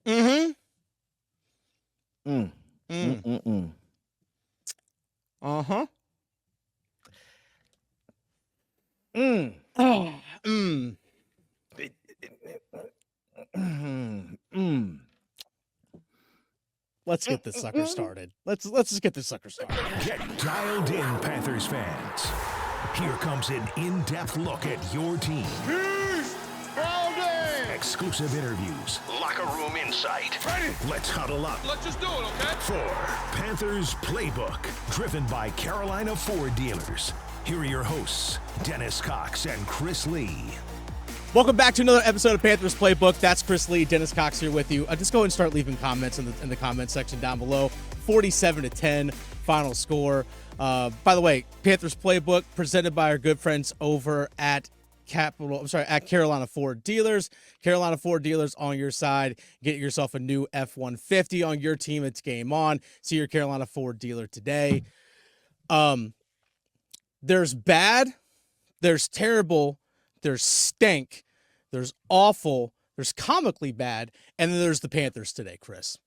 Mm-hmm. Mm. Mm. Mm-mm-mm. Uh-huh. Mm. Oh. Mm. Mm. Let's get this sucker started. Let's just get this sucker started. Get dialed in, Panthers fans. Here comes an in-depth look at your team. Exclusive interviews. Locker room insight. Ready? Let's huddle up. Let's just do it, okay? For Panthers Playbook, driven by Carolina Ford Dealers. Here are your hosts, Dennis Cox and Chris Lea. Welcome back to another episode of Panthers Playbook. That's Chris Lea, Dennis Cox here with you. Just go ahead and start leaving comments in the comment section down below. 47-10 final score. By the way, Panthers Playbook presented by our good friends over at Carolina Ford Dealers. Carolina Ford Dealers on your side. Get yourself a new F-150 on your team. It's game on. See your Carolina Ford dealer today. There's bad, there's terrible, there's stink, there's awful, there's comically bad, and then there's the Panthers today, Chris.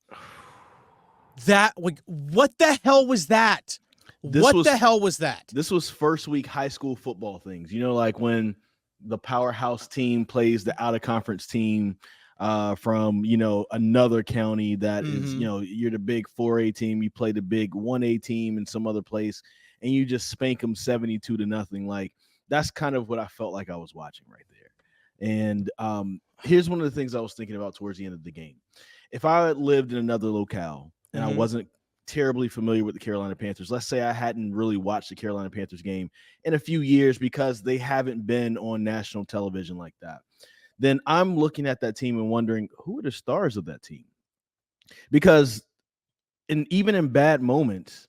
What the hell was that? What the hell was that? This was first week high school football things. You know, like when the powerhouse team plays the out-of-conference team from, another county that is, you're the big 4A team. You play the big 1A team in some other place, and you just spank them 72-0. Like, that's kind of what I felt like I was watching right there. And here's one of the things I was thinking about towards the end of the game. If I had lived in another locale and I wasn't terribly familiar with the Carolina Panthers, let's say I hadn't really watched the Carolina Panthers game in a few years because they haven't been on national television like that, then I'm looking at that team and wondering, who are the stars of that team? Because even in bad moments,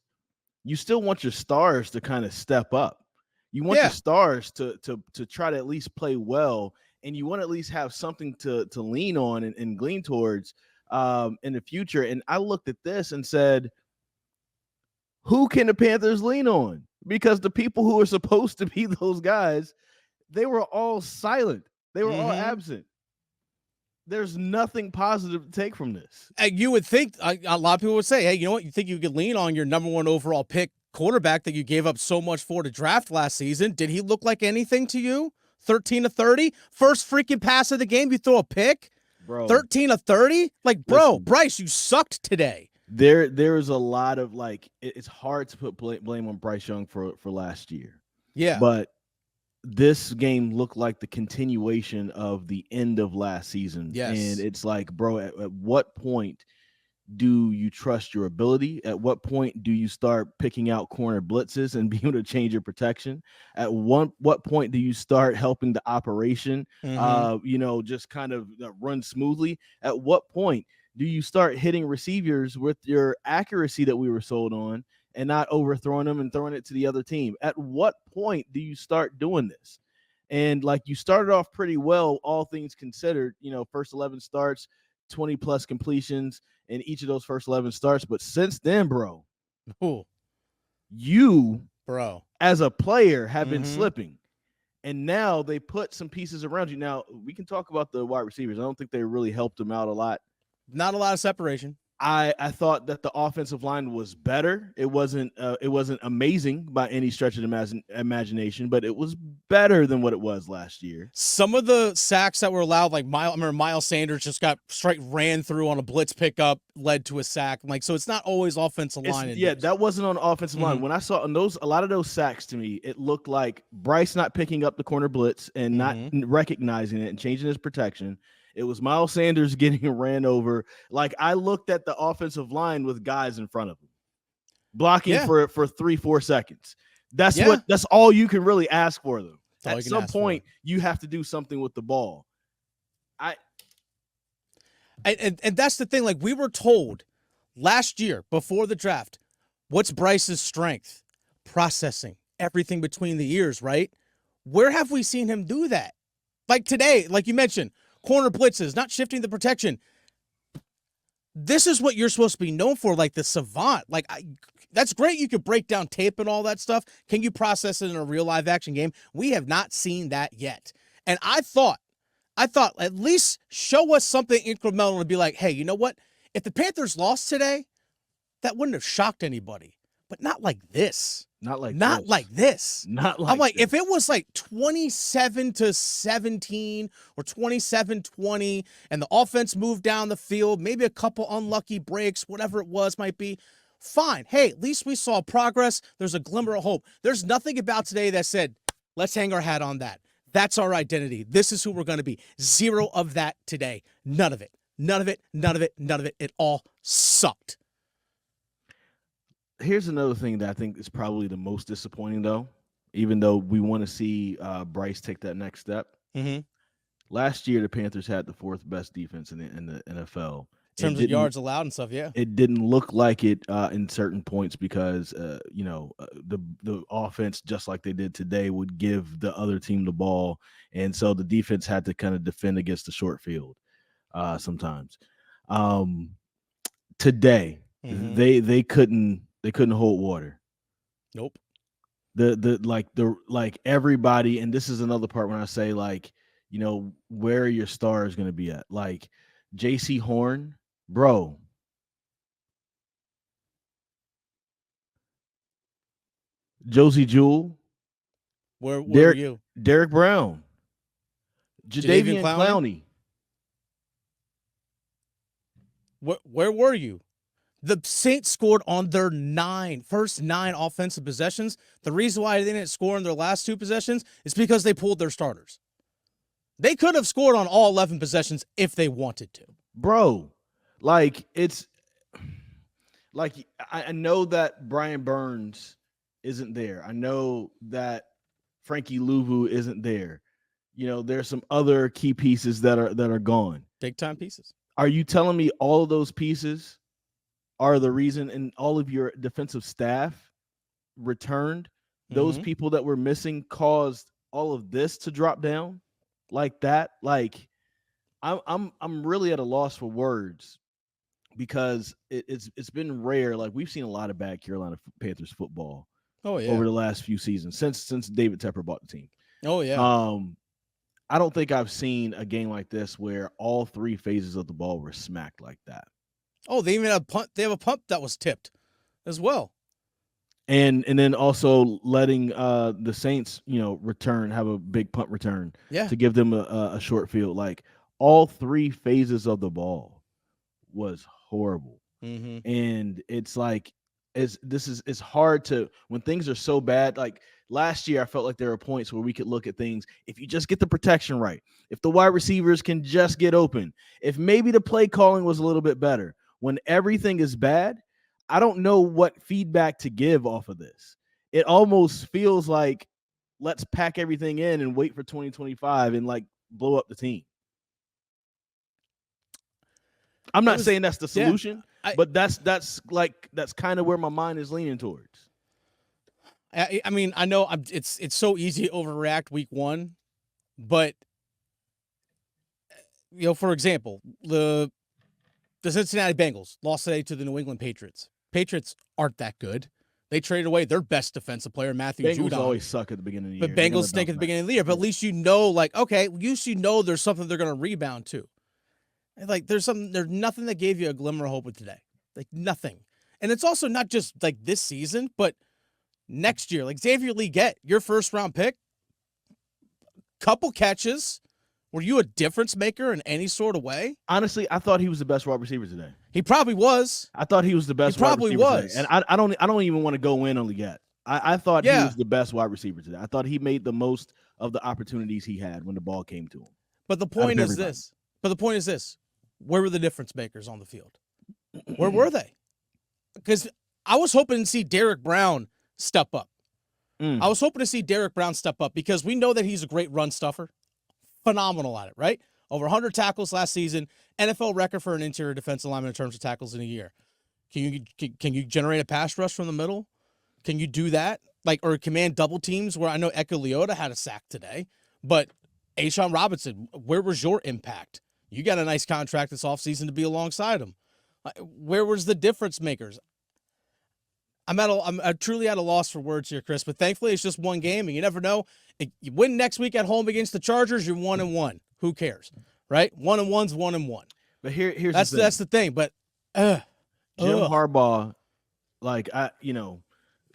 you still want your stars to kind of step up. You want your stars to try to at least play well, and you want to at least have something to lean on and glean towards in the future. And I looked at this and said, who can the Panthers lean on? Because the people who are supposed to be those guys, they were all silent. They were all absent. There's nothing positive to take from this. You would think a lot of people would say, hey, you know what? You think you could lean on your number one overall pick quarterback that you gave up so much for to draft last season. Did he look like anything to you? 13-30? First freaking pass of the game, you throw a pick? Bro. 13-30? Like, bro, listen, Bryce, you sucked today. There's a lot of, like, it's hard to put blame on Bryce Young for last year. Yeah. But this game looked like the continuation of the end of last season. Yes. And it's like, bro, at what point do you trust your ability? At what point do you start picking out corner blitzes and be able to change your protection? At what point do you start helping the operation, just kind of run smoothly? At what point do you start hitting receivers with your accuracy that we were sold on and not overthrowing them and throwing it to the other team? At what point do you start doing this? And like, you started off pretty well, all things considered, first 11 starts, 20 plus completions in each of those first 11 starts. But since then, bro, you as a player have been slipping. And now they put some pieces around you. Now, we can talk about the wide receivers. I don't think they really helped them out a lot. Not a lot of separation. I thought that the offensive line was better. It wasn't amazing by any stretch of the imagination, but it was better than what it was last year. Some of the sacks that were allowed, like Miles Sanders just got ran through on a blitz pickup, led to a sack. Like, so it's not always offensive line. That wasn't on the offensive line. When I saw a lot of those sacks, to me, it looked like Bryce not picking up the corner blitz and not recognizing it and changing his protection. It was Miles Sanders getting ran over. Like, I looked at the offensive line with guys in front of him, blocking for 3-4 seconds. That's all you can really ask for them. At some point, you have to do something with the ball. And that's the thing. Like, we were told last year before the draft, what's Bryce's strength? Processing everything between the ears, right? Where have we seen him do that? Like today, like you mentioned, corner blitzes, not shifting the protection. This is what you're supposed to be known for, like the savant. Like, that's great. You could break down tape and all that stuff. Can you process it in a real live action game? We have not seen that yet. And I thought I thought at least show us something incremental to be like, hey, you know what? If the Panthers lost today, that wouldn't have shocked anybody. But not like this. Not like this. Not like I'm like, this. if it was like 27-17 or 27-20 and the offense moved down the field, maybe a couple unlucky breaks, whatever it was might be, fine. Hey, at least we saw progress. There's a glimmer of hope. There's nothing about today that said, let's hang our hat on that. That's our identity. This is who we're going to be. Zero of that today. None of it. None of it. None of it. None of it. It all sucked. Here's another thing that I think is probably the most disappointing, though, even though we want to see Bryce take that next step. Mm-hmm. Last year, the Panthers had the fourth best defense in the NFL. In terms of yards allowed and stuff, yeah. It didn't look like it in certain points because, the offense, just like they did today, would give the other team the ball. And so the defense had to kind of defend against the short field sometimes. Today, they couldn't hold water. Nope. The everybody, and this is another part when I say, where are your stars going to be at? Like JC Horn, bro. Josie Jewell. Where were you? Derrick Brown. Jadeveon Clowney. Where were you? The Saints scored on their first nine offensive possessions. The reason why they didn't score in their last two possessions is because they pulled their starters. They could have scored on all 11 possessions if they wanted to. Bro, it's like I know that Brian Burns isn't there. I know that Frankie Louvu isn't there. There's some other key pieces that are gone. Big time pieces. Are you telling me all of those pieces are the reason, and all of your defensive staff returned? Those people that were missing caused all of this to drop down like that? I'm really at a loss for words because it's been rare. Like, we've seen a lot of bad Carolina Panthers football over the last few seasons since David Tepper bought the team. Oh yeah. I don't think I've seen a game like this where all three phases of the ball were smacked like that. Oh, they even have a punt. They have a punt that was tipped as well. And then also letting the Saints, have a big punt return to give them a short field. Like, all three phases of the ball was horrible. And it's like, it's hard to, when things are so bad. Like last year, I felt like there were points where we could look at things. If you just get the protection right, if the wide receivers can just get open, if maybe the play calling was a little bit better. When everything is bad, I don't know what feedback to give off of this. It almost feels like, let's pack everything in and wait for 2025 and blow up the team. I'm not saying that's the solution, but that's kind of where my mind is leaning towards. I mean, I know it's so easy to overreact week one, but for example, the Cincinnati Bengals lost today to the New England Patriots. Patriots aren't that good. They traded away their best defensive player, Matthew Judon. Bengals always suck at the beginning of the year. But Bengals stink at the beginning of the year. But at least there's something they're going to rebound to. There's nothing that gave you a glimmer of hope with today. Nothing. And it's also not just this season, but next year. Xavier Legette, your first round pick, couple catches. Were you a difference maker in any sort of way? Honestly, I thought he was the best wide receiver today. He probably was. I thought he was the best. He probably was. Today. And I don't even want to go in on Legette. I thought he was the best wide receiver today. I thought he made the most of the opportunities he had when the ball came to him. But the point is this. Where were the difference makers on the field? Where were they? Because I was hoping to see Derrick Brown step up. I was hoping to see Derrick Brown step up because we know that he's a great run stuffer. Phenomenal at it, right? Over 100 tackles last season, NFL record for an interior defensive lineman in terms of tackles in a year. Can you generate a pass rush from the middle? Can you do that? Or command double teams where I know Eka Leota had a sack today, but A'Shawn Robinson, where was your impact? You got a nice contract this offseason to be alongside him. Where was the difference makers? I'm truly at a loss for words here, Chris, but thankfully it's just one game, and you never know. You win next week at home against the Chargers, you're 1-1. Who cares, right? 1-1's 1-1. But here's that's the thing. But Jim Harbaugh, like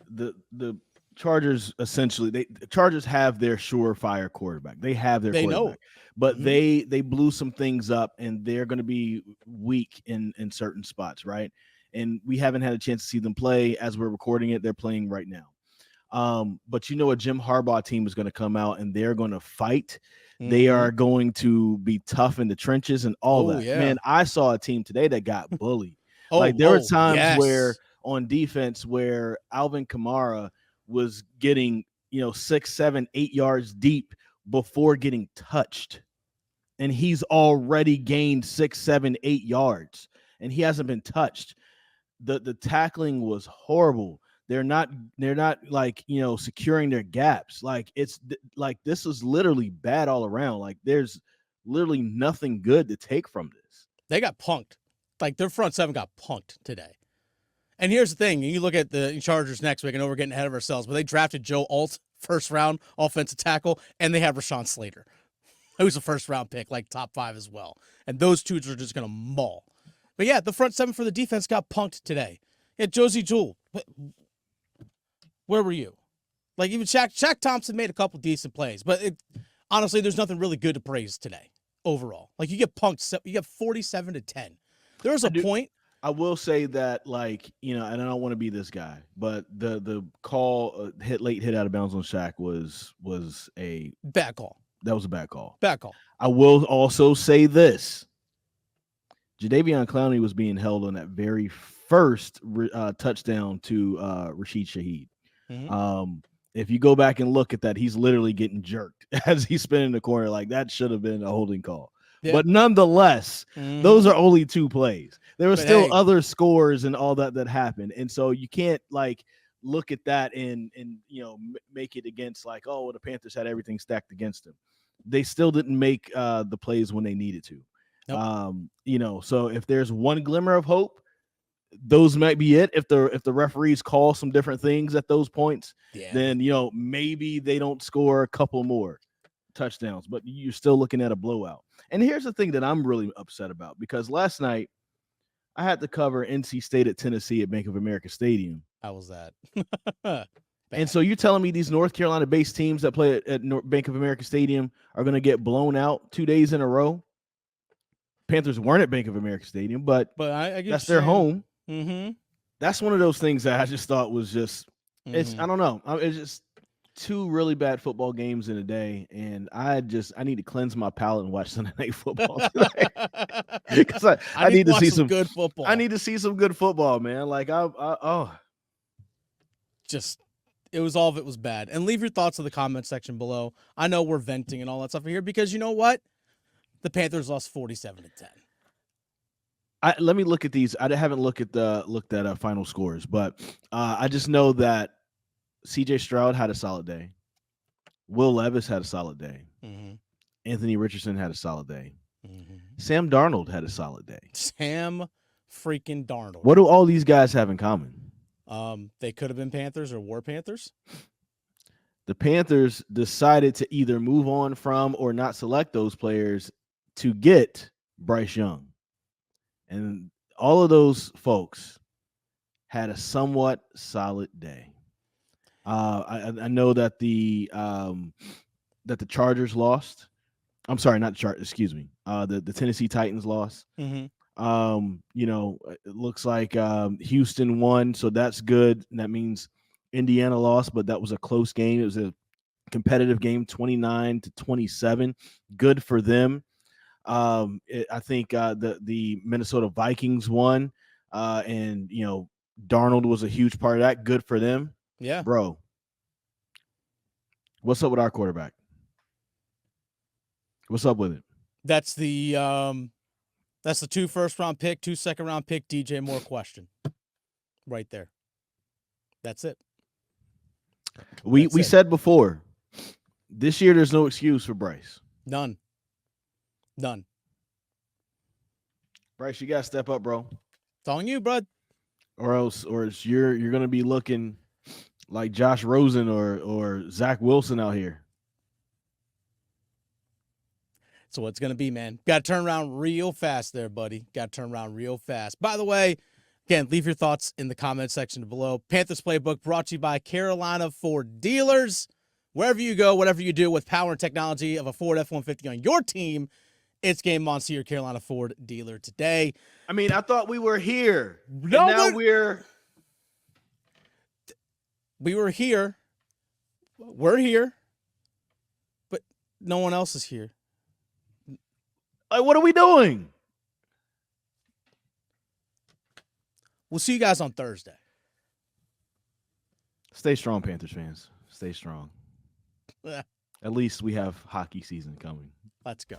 the Chargers essentially the Chargers have their surefire quarterback. They have their quarterback. Know. But they blew some things up, and they're going to be weak in certain spots, right? And we haven't had a chance to see them play as we're recording it. They're playing right now. But a Jim Harbaugh team is going to come out and they're going to fight. Mm-hmm. They are going to be tough in the trenches and all that. Yeah. Man, I saw a team today that got bullied. There were times where on defense where Alvin Kamara was getting 6, 7, 8 yards deep before getting touched, and he's already gained 6, 7, 8 yards, and he hasn't been touched. The tackling was horrible. They're not securing their gaps. This is literally bad all around. Like, there's literally nothing good to take from this. They got punked. Like, their front seven got punked today. And here's the thing. You look at the Chargers next week. I know we're getting ahead of ourselves, but they drafted Joe Alt, first-round offensive tackle, and they have Rashawn Slater, who's a first-round pick, like top 5 as well. And those two are just going to maul. But, yeah, the front seven for the defense got punked today. Yeah, Josie Jewell, where were you? Like, even Shaq Thompson made a couple decent plays. But, honestly, there's nothing really good to praise today overall. Like, you get punked. You get 47-10. There was a point. I will say that, and I don't want to be this guy, but the call late hit out of bounds on Shaq was a bad call. That was a bad call. Bad call. I will also say this. Jadeveon Clowney was being held on that very first touchdown to Rashid Shaheed. Mm-hmm. If you go back and look at that, he's literally getting jerked as he's spinning the corner. Like, that should have been a holding call. Yeah. But nonetheless, those are only 2 plays. There were still other scores and all that happened. And so you can't look at that and make it against the Panthers had everything stacked against them. They still didn't make the plays when they needed to. Nope. So if there's one glimmer of hope, those might be it. If the referees call some different things at those points, then maybe they don't score a couple more touchdowns, but you're still looking at a blowout. And here's the thing that I'm really upset about, because last night I had to cover NC State at Tennessee at Bank of America Stadium. How was that? And so you're telling me these North Carolina-based teams that play at Bank of America Stadium are going to get blown out 2 days in a row? Panthers weren't at Bank of America Stadium, but that's their home. Mm-hmm. That's one of those things that I just thought was just I don't know. It's just 2 really bad football games in a day, and I need to cleanse my palate and watch Sunday Night Football tonight. Because I need to see some good football. I need to see some good football, man. It was bad. And leave your thoughts in the comment section below. I know we're venting and all that stuff here because you know what? The Panthers lost 47-10. Let me look at these. I haven't looked at final scores, but I just know that C.J. Stroud had a solid day. Will Levis had a solid day. Mm-hmm. Anthony Richardson had a solid day. Mm-hmm. Sam Darnold had a solid day. Sam freaking Darnold. What do all these guys have in common? They could have been Panthers or were Panthers. The Panthers decided to either move on from or not select those players to get Bryce Young. And all of those folks had a somewhat solid day. I know that the Chargers lost. I'm sorry, not the Chargers. Excuse me. The Tennessee Titans lost. Mm-hmm. It looks like Houston won, so that's good. And that means Indiana lost, but that was a close game. It was a competitive game, 29-27. Good for them. I think the Minnesota Vikings won, and Darnold was a huge part of that. Good for them. Yeah, bro. What's up with our quarterback? What's up with it? That's the 2 first-round pick, 2 second-round pick, DJ Moore question. Right there. That's it. We said before, this year there's no excuse for Bryce. None. Bryce, you gotta step up, bro. It's on you, bud. Or else you're gonna be looking like Josh Rosen or Zach Wilson out here. That's what it's going to be, man. Got to turn around real fast there, buddy. Got to turn around real fast. By the way, again, leave your thoughts in the comment section below. Panthers Playbook brought to you by Carolina Ford Dealers. Wherever you go, whatever you do with power and technology of a Ford F-150 on your team, it's game on. See your Carolina Ford dealer today. I mean, I thought we were here. No, and now we were here. We're here. But no one else is here. Like, what are we doing? We'll see you guys on Thursday. Stay strong, Panthers fans. Stay strong. At least we have hockey season coming. Let's go.